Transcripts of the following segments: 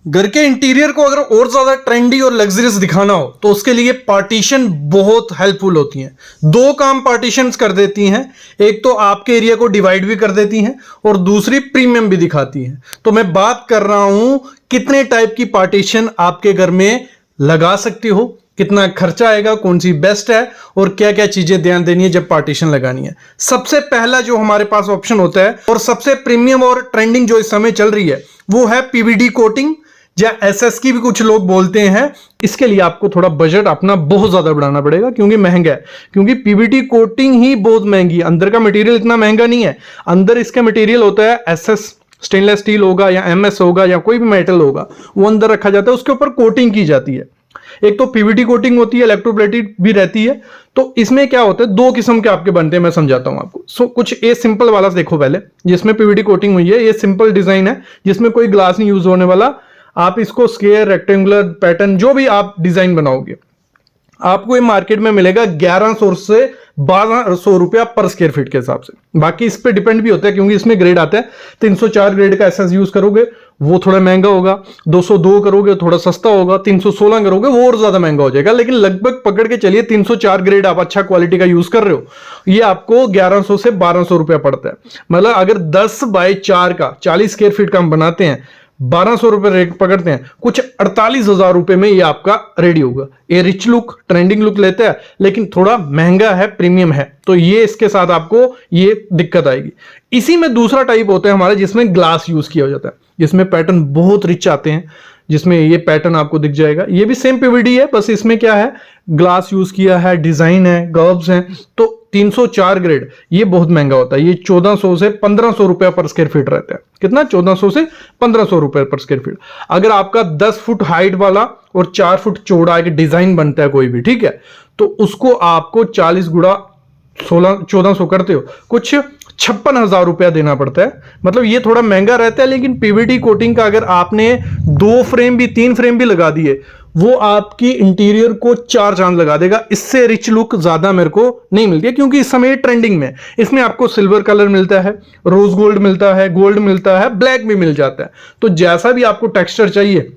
घर के इंटीरियर को अगर और ज्यादा ट्रेंडी और लग्जरियस दिखाना हो तो उसके लिए पार्टीशन बहुत हेल्पफुल होती हैं। दो काम पार्टीशंस कर देती हैं, एक तो आपके एरिया को डिवाइड भी कर देती हैं और दूसरी प्रीमियम भी दिखाती हैं। तो मैं बात कर रहा हूं कितने टाइप की पार्टीशन आपके घर में लगा सकती हो, कितना खर्चा आएगा, कौन सी बेस्ट है और क्या क्या चीजें ध्यान देनी है जब पार्टीशन लगानी है। सबसे पहला जो हमारे पास ऑप्शन होता है और सबसे प्रीमियम और ट्रेंडिंग जो इस समय चल रही है वो है पीवीडी कोटिंग या एसएस की भी कुछ लोग बोलते हैं। इसके लिए आपको थोड़ा बजट अपना बहुत ज्यादा बढ़ाना पड़ेगा क्योंकि महंगा है, क्योंकि पीवीडी कोटिंग ही बहुत महंगी है। अंदर का मटेरियल इतना महंगा नहीं है, अंदर इसका मटेरियल होता है एसएस, स्टेनलेस स्टील होगा या एमएस होगा या कोई भी मेटल होगा, वो अंदर रखा जाता है, उसके ऊपर कोटिंग की जाती है। एक तो पीवीडी कोटिंग होती है, इलेक्ट्रोप्लेटेड भी रहती है। तो इसमें क्या होता है, दो किस्म के आपके बनते हैं, मैं समझाता हूं आपको। कुछ ये सिंपल वाला देखो पहले, जिसमें पीवीडी कोटिंग हुई है, ये सिंपल डिजाइन है जिसमें कोई ग्लास नहीं यूज होने वाला। आप इसको स्क्वायर, रेक्टेंगुलर, पैटर्न जो भी आप डिजाइन बनाओगे, आपको ये मार्केट में मिलेगा 1100 से 1200 रुपया पर स्क्वायर फीट के हिसाब से। बाकी इस पे डिपेंड भी होता है क्योंकि इसमें ग्रेड आता है। 304 ग्रेड का एसएस यूज करोगे वो थोड़ा महंगा होगा, 202 करोगे थोड़ा सस्ता होगा, 316 करोगे वो और ज्यादा महंगा हो जाएगा। लेकिन लगभग पकड़ के चलिए 304 ग्रेड आप अच्छा क्वालिटी का यूज कर रहे हो, ये आपको 1100 से 1200 रुपया पड़ता है। मतलब अगर 10 बाय 4 का 40 स्क्वायर फीट का हम बनाते हैं, 1200 रुपए रेट पकड़ते हैं, कुछ 48,000 रुपए में ये आपका रेडी होगा। ये रिच लुक, ट्रेंडिंग लुक लेता है लेकिन थोड़ा महंगा है, प्रीमियम है, तो ये इसके साथ आपको ये दिक्कत आएगी। इसी में दूसरा टाइप होता है हमारा जिसमें ग्लास यूज किया जाता है, जिसमें पैटर्न बहुत रिच आते हैं, जिसमें ये पैटर्न आपको दिख जाएगा। ये भी सेम पीवीडी है, बस इसमें क्या है, ग्लास यूज किया है, डिजाइन है, कर्व्स हैं। तो 304 ग्रेड ये बहुत महंगा होता है, ये 1400 से 1500 रुपया पर स्क्वायर फीट रहता है। कितना? 1400 से 1500 रुपए पर स्क्वायर फीट। अगर आपका 10 फुट हाइट वाला और 4 फुट चौड़ा एक डिजाइन बनता है कोई भी, ठीक है, तो उसको आपको 40 गुणा 1400 करते हो, कुछ 56,000 रुपया देना पड़ता है। मतलब ये थोड़ा महंगा रहता है, लेकिन पीवीडी कोटिंग का अगर आपने 2 फ्रेम भी 3 फ्रेम भी लगा दिए, वो आपकी इंटीरियर को 4 चांद लगा देगा। इससे रिच लुक ज्यादा मेरे को नहीं मिलती है क्योंकि इस समय ट्रेंडिंग में इसमें आपको सिल्वर कलर मिलता है, रोज गोल्ड मिलता है, गोल्ड मिलता है, ब्लैक भी मिल जाता है। तो जैसा भी आपको टेक्सचर चाहिए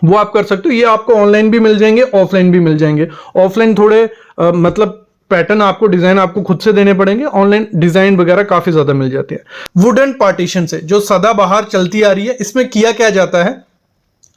वो आप कर सकते हो। ये आपको ऑनलाइन भी मिल जाएंगे, ऑफलाइन भी मिल जाएंगे। ऑफलाइन थोड़े मतलब पैटर्न आपको, डिजाइन आपको खुद से देने पड़ेंगे, ऑनलाइन डिजाइन वगैरह काफी ज्यादा मिल जाते हैं। वुडन पार्टीशन से जो सदाबहार चलती आ रही है, इसमें किया क्या जाता है,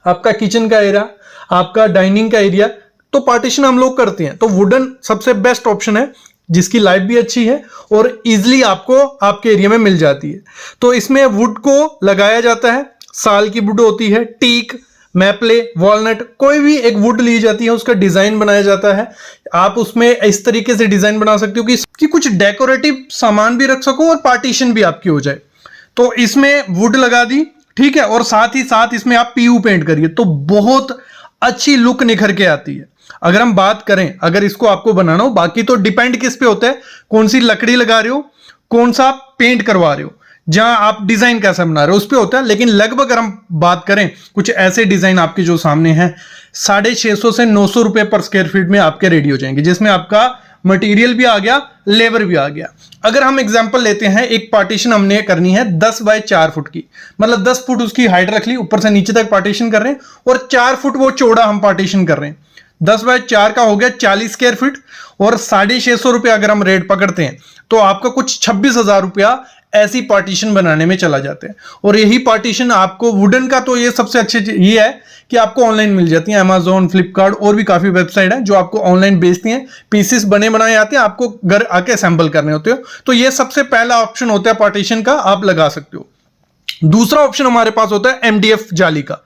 आपका किचन का एरिया, आपका डाइनिंग का एरिया, तो पार्टीशन हम लोग करते हैं। तो वुडन सबसे बेस्ट ऑप्शन है जिसकी लाइफ भी अच्छी है और इजिली आपको आपके एरिया में मिल जाती है। तो इसमें वुड को लगाया जाता है, साल की वुड होती है, टीक, मैपले, वॉलनट, कोई भी एक वुड ली जाती है, उसका डिजाइन बनाया जाता है। आप उसमें इस तरीके से डिजाइन बना सकते हो कि कुछ डेकोरेटिव सामान भी रख सको और पार्टीशन भी आपकी हो जाए। तो इसमें वुड लगा दी, ठीक है, और साथ ही साथ इसमें आप पीयू पेंट करिए तो बहुत अच्छी लुक निखर के आती है। अगर हम बात करें, अगर इसको आपको बनाना हो, बाकी तो डिपेंड किस पे होता है, कौन सी लकड़ी लगा रहे हो, कौन सा पेंट करवा रहे हो, जहां आप डिजाइन कैसा बना रहे हो उस पे होता है। लेकिन लगभग अगर हम बात करें, कुछ ऐसे डिजाइन आपके जो सामने हैं 650 से 900 रुपए पर स्क्वायर फीट में आपके रेडी हो जाएंगे, जिसमें आपका मटेरियल भी आ गया, लेबर भी आ गया। अगर हम एग्जांपल लेते हैं, एक पार्टीशन हमने करनी है 10 बाय 4 फुट की, मतलब 10 फुट उसकी हाइट रख ली, ऊपर से नीचे तक पार्टीशन कर रहे हैं और 4 फुट वो चौड़ा हम पार्टीशन कर रहे हैं। 10 बाय 4 का हो गया 40 स्क्वायर फीट और 650 रुपया अगर हम रेट पकड़ते हैं तो आपका कुछ 26,000 रुपया ऐसी पार्टीशन बनाने में चला जाते हैं। और यही पार्टीशन आपको वुडन का, तो ये सबसे अच्छे ये है कि आपको ऑनलाइन मिल जाती है, अमेजोन, फ्लिपकार्ट और भी काफी वेबसाइट है जो आपको ऑनलाइन बेचती हैं। पीसेस बने बनाए आते हैं, आपको घर आके असेंबल करने होते हो। तो ये सबसे पहला ऑप्शन होता है पार्टीशन का, आप लगा सकते हो। दूसरा ऑप्शन हमारे पास होता है एमडीएफ जाली का।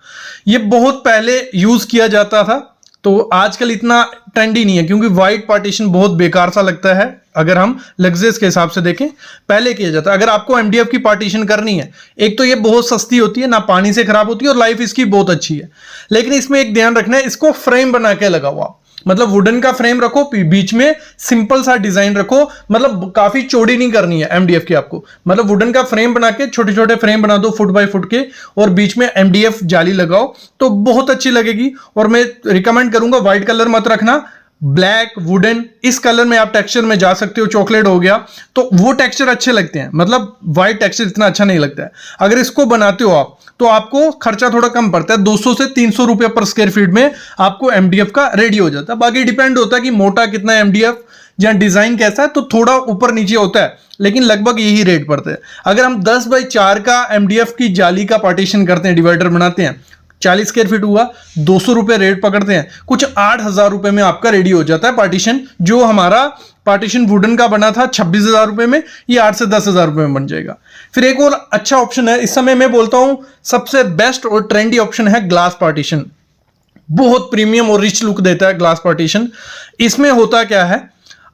ये बहुत पहले यूज किया जाता था, तो आजकल इतना ट्रेंडी नहीं है क्योंकि व्हाइट पार्टीशन बहुत बेकार सा लगता है। अगर हम लग्जरीज के हिसाब से देखें, पहले किया जाता है। अगर आपको एमडीएफ की पार्टीशन करनी है, एक तो ये बहुत सस्ती होती है, ना पानी से खराब होती है और लाइफ इसकी बहुत अच्छी है। लेकिन इसमें एक ध्यान रखना है, इसको फ्रेम बना के लगाओ आप, मतलब वुडन का फ्रेम रखो, बीच में सिंपल सा डिजाइन रखो, मतलब काफी चौड़ी नहीं करनी है एमडीएफ की आपको। मतलब वुडन का फ्रेम बना के छोटे छोटे फ्रेम बना दो फुट बाय फुट के और बीच में एमडीएफ जाली लगाओ तो बहुत अच्छी लगेगी। और मैं रिकमेंड करूंगा व्हाइट कलर मत रखना, ब्लैक, वुडन, इस कलर में आप टेक्सचर में जा सकते हो, चॉकलेट हो गया, तो वो टेक्सचर अच्छे लगते हैं, मतलब व्हाइट टेक्सचर इतना अच्छा नहीं लगता है। अगर इसको बनाते हो आप तो आपको खर्चा थोड़ा कम पड़ता है, 200 से 300 रुपए पर स्क्वायर फीट में आपको एमडीएफ का रेडी हो जाता है। बाकी डिपेंड होता है कि मोटा कितना एमडीएफ या डिजाइन कैसा है, तो थोड़ा ऊपर नीचे होता है, लेकिन लगभग यही रेट पड़ते हैं। अगर हम 10 बाई 4 का एमडीएफ की जाली का पार्टीशन करते हैं, डिवाइडर बनाते हैं, 40 स्क्वायर फीट हुआ, 200 रुपए रेट पकड़ते हैं, कुछ 8,000 रुपए में आपका रेडी हो जाता है पार्टीशन। जो हमारा पार्टीशन वुडन का बना था 26,000 रुपए में, ये 8 से 10,000 रुपए में बन जाएगा। फिर एक और अच्छा ऑप्शन है, इस समय मैं बोलता हूं सबसे बेस्ट और ट्रेंडी ऑप्शन है ग्लास पार्टीशन। बहुत प्रीमियम और रिच लुक देता है ग्लास पार्टीशन। इसमें होता क्या है,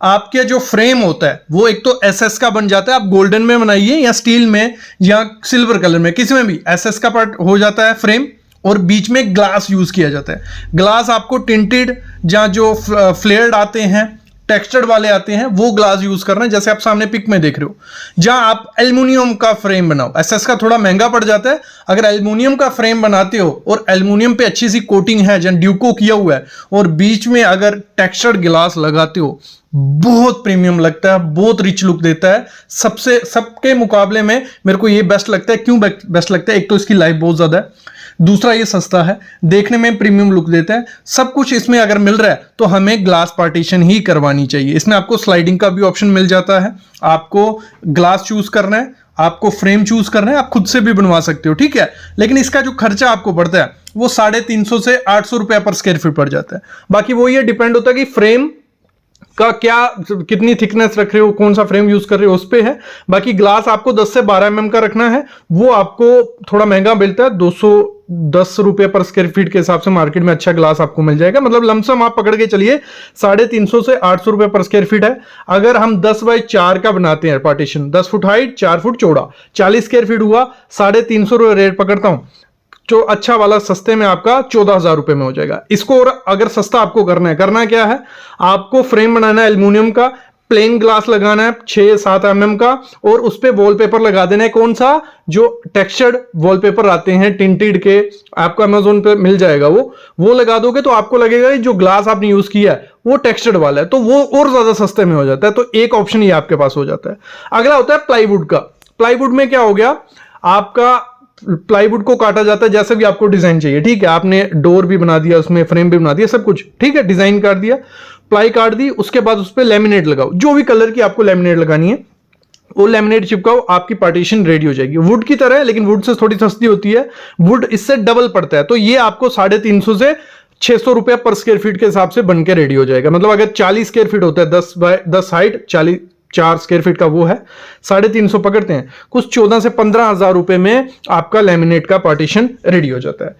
आपके जो फ्रेम होता है वो एक तो एसएस का बन जाता है, आप गोल्डन में बनाइए या स्टील में या सिल्वर कलर में, किसी में भी एसएस का पार्ट हो जाता है फ्रेम, और बीच में ग्लास यूज किया जाता है। ग्लास आपको टिंटेड जहां जो फ्लेयर्ड आते हैं, टेक्सचर्ड वाले आते हैं, वो ग्लास यूज करना है, जैसे आप सामने पिक में देख रहे हो। जहां आप एल्युमिनियम का फ्रेम बनाओ, एसएस का थोड़ा महंगा पड़ जाता है, अगर एल्युमिनियम का फ्रेम बनाते हो और एल्युमिनियम पे अच्छी सी कोटिंग है, जहां ड्यूको किया हुआ है, और बीच में अगर टेक्सचर्ड ग्लास लगाते हो, बहुत प्रीमियम लगता है, बहुत रिच लुक देता है। सबके मुकाबले में मेरे को ये बेस्ट लगता है। क्यों बेस्ट लगता है? एक तो इसकी लाइफ बहुत ज्यादा है, दूसरा ये सस्ता है, देखने में प्रीमियम लुक देता है। सब कुछ इसमें अगर मिल रहा है तो हमें ग्लास पार्टीशन ही करवानी चाहिए। इसमें आपको स्लाइडिंग का भी ऑप्शन मिल जाता है, आपको ग्लास चूज करना है, आपको फ्रेम चूज करना है, आप खुद से भी बनवा सकते हो, ठीक है। लेकिन इसका जो खर्चा आपको पड़ता है वो 350 से 800 रुपया पर स्क्वायर फीट पड़ जाता है। बाकी वो ये डिपेंड होता है कि फ्रेम का क्या, कितनी थिकनेस रख रहे हो, कौन सा फ्रेम यूज कर रहे हो, उस पे है। बाकी ग्लास आपको 10 से 12 mm का रखना है, वो आपको थोड़ा महंगा मिलता है, 210 रुपए पर स्क्वायर फीट के हिसाब से मार्केट में अच्छा ग्लास आपको मिल जाएगा। मतलब लमसम आप पकड़ के चलिए 350 से 800 रुपए पर स्क्वायर फीट है। अगर हम 10 बाई 4 का बनाते हैं पार्टीशन, 10 फुट हाइट 4 फुट चौड़ा, 40 स्क्वायर फीट हुआ, 350 रुपए रेट पकड़ता हूं। जो अच्छा वाला सस्ते में आपका 14,000 रुपए में हो जाएगा। इसको और अगर सस्ता आपको करना क्या है, आपको फ्रेम बनाना है एल्युमिनियम का, प्लेन ग्लास लगाना है 6-7 mm का, और उस पे वॉलपेपर लगा देना है। कौन सा? जो टेक्सचर्ड वॉलपेपर आते हैं टिंटेड के, आपको अमेज़न पे मिल जाएगा, वो लगा दोगे तो आपको लगेगा कि जो ग्लास आपने यूज किया है वो टेक्सचर्ड वाला है, तो वो और ज्यादा सस्ते में हो जाता है। तो एक ऑप्शन ये आपके पास हो जाता है। अगला होता है प्लाईवुड का। प्लाईवुड में क्या हो गया, आपका प्लाईवुड को काटा जाता है जैसे भी आपको डिजाइन चाहिए, ठीक है। आपने डोर भी बना दिया, उसमें फ्रेम भी बना दिया, सब कुछ ठीक है, डिजाइन काट दिया, प्लाई काट दी, उसके बाद उस पर लेमिनेट लगाओ, जो भी कलर की आपको लेमिनेट लगानी है वो लेमिनेट चिपकाओ, आपकी पार्टीशन रेडी हो जाएगी। वुड की तरह है, लेकिन वुड से थोड़ी सस्ती होती है, वुड इससे डबल पड़ता है। तो ये आपको 350 से 600 रुपया पर स्क्वायर फीट के हिसाब से बनकर रेडी हो जाएगा। मतलब अगर 40 स्क्वायर फीट होता है, 10 बाय 10 हाइट, 4 स्क्वायर फीट का, वो है 350 पकड़ते हैं, कुछ 14 से 15 हजार रुपए में आपका लेमिनेट का पार्टीशन रेडी हो जाता है।